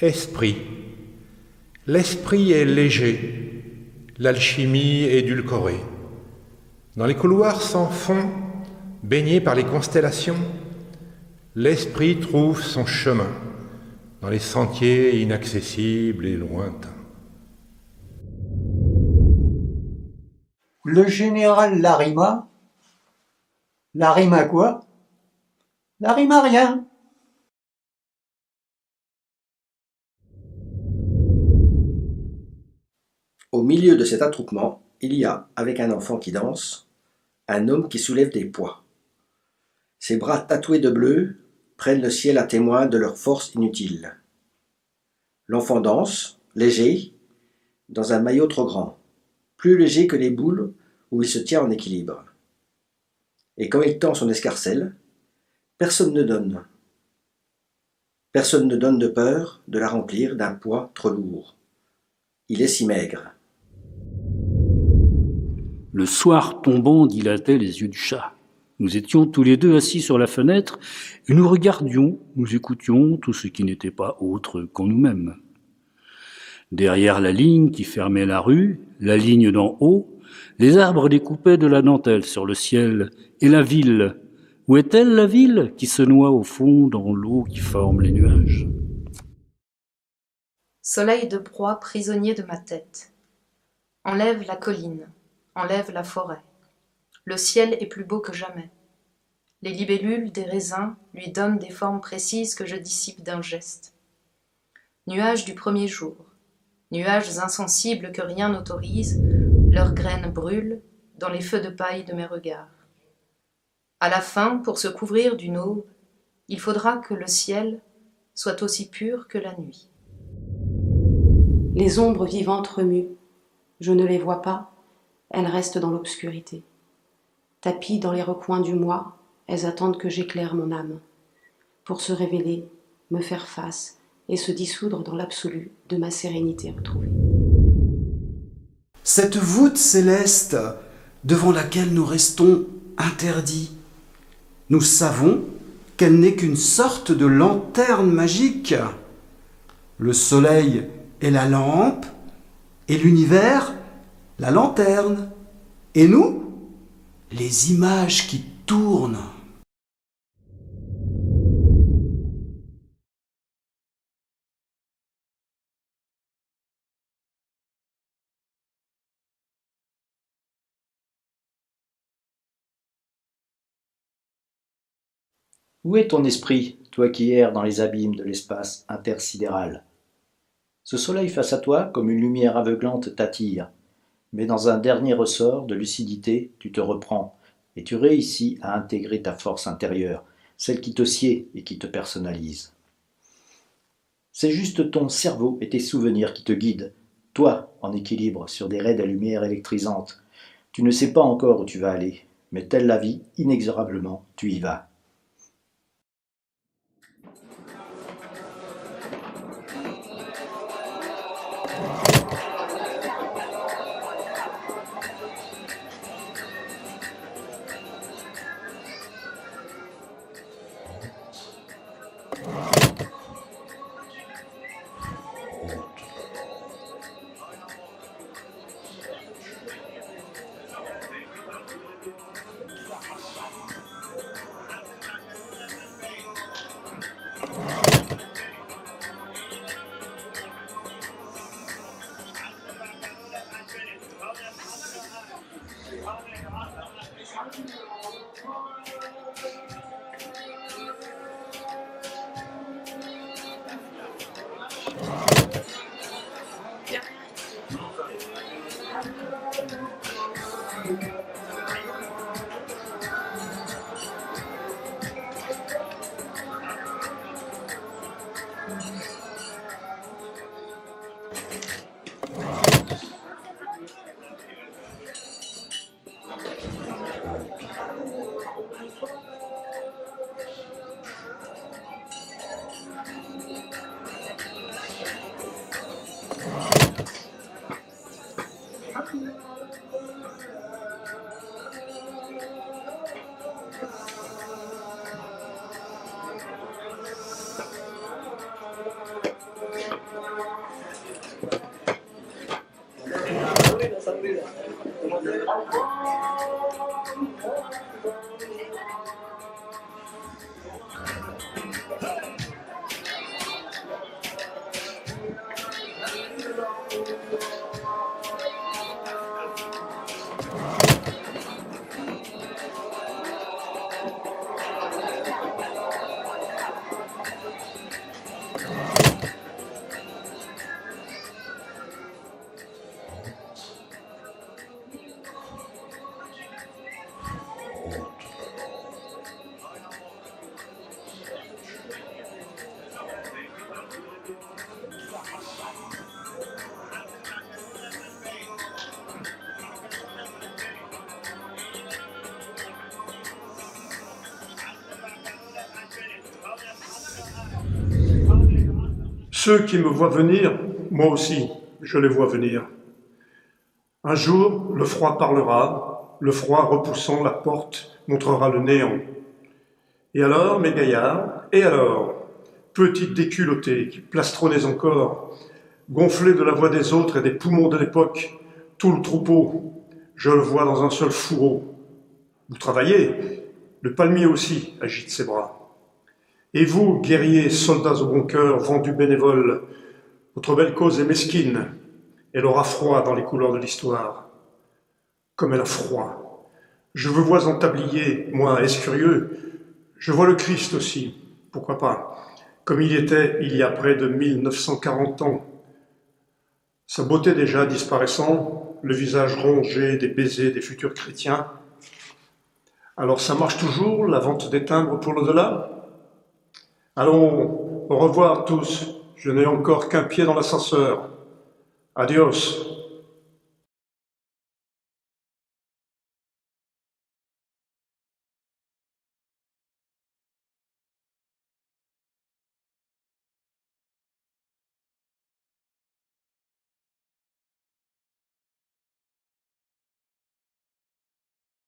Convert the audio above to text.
Esprit. L'esprit est léger, l'alchimie édulcorée. Dans les couloirs sans fond, baignés par les constellations, l'esprit trouve son chemin dans les sentiers inaccessibles et lointains. Le général Larima. Larima quoi? Larima rien. Au milieu de cet attroupement, il y a, avec un enfant qui danse, un homme qui soulève des poids. Ses bras tatoués de bleu prennent le ciel à témoin de leur force inutile. L'enfant danse, léger, dans un maillot trop grand, plus léger que les boules où il se tient en équilibre. Et quand il tend son escarcelle, personne ne donne. Personne ne donne de peur de la remplir d'un poids trop lourd. Il est si maigre. Le soir tombant dilatait les yeux du chat. Nous étions tous les deux assis sur la fenêtre et nous regardions, nous écoutions tout ce qui n'était pas autre qu'en nous-mêmes. Derrière la ligne qui fermait la rue, la ligne d'en haut, les arbres découpaient de la dentelle sur le ciel. Et la ville, où est-elle la ville qui se noie au fond dans l'eau qui forme les nuages? Soleil de proie prisonnier de ma tête. Enlève la colline, enlève la forêt. Le ciel est plus beau que jamais. Les libellules des raisins lui donnent des formes précises que je dissipe d'un geste. Nuages du premier jour, nuages insensibles que rien n'autorise, leurs graines brûlent dans les feux de paille de mes regards. À la fin, pour se couvrir d'une aube, il faudra que le ciel soit aussi pur que la nuit. Les ombres vivantes remuent. Je ne les vois pas, elles restent dans l'obscurité. Tapies dans les recoins du moi, elles attendent que j'éclaire mon âme, pour se révéler, me faire face et se dissoudre dans l'absolu de ma sérénité retrouvée. Cette voûte céleste devant laquelle nous restons interdits, nous savons qu'elle n'est qu'une sorte de lanterne magique. Le soleil est la lampe et l'univers la lanterne. Et nous, les images qui tournent. Où est ton esprit, toi qui erres dans les abîmes de l'espace intersidéral? Ce soleil face à toi, comme une lumière aveuglante, t'attire, mais dans un dernier ressort de lucidité, tu te reprends, et tu réussis à intégrer ta force intérieure, celle qui te sied et qui te personnalise. C'est juste ton cerveau et tes souvenirs qui te guident, toi en équilibre sur des raies de lumière électrisante. Tu ne sais pas encore où tu vas aller, mais telle la vie, inexorablement, tu y vas. Ceux qui me voient venir, moi aussi, je les vois venir. Un jour, le froid parlera, le froid repoussant la porte montrera le néant. Et alors, mes gaillards, et alors, petites déculottées qui plastronnez encore, gonflés de la voix des autres et des poumons de l'époque, tout le troupeau, je le vois dans un seul fourreau. Vous travaillez, le palmier aussi agite ses bras. Et vous, guerriers, soldats au bon cœur, vendus bénévoles, votre belle cause est mesquine, elle aura froid dans les couleurs de l'histoire. Comme elle a froid. Je vous vois en tablier, moi, escurieux, je vois le Christ aussi, pourquoi pas, comme il était il y a près de 1940 ans. Sa beauté déjà disparaissant, le visage rongé des baisers des futurs chrétiens. Alors ça marche toujours, la vente des timbres pour l'au-delà ? Allons, au revoir tous, je n'ai encore qu'un pied dans l'ascenseur. Adios.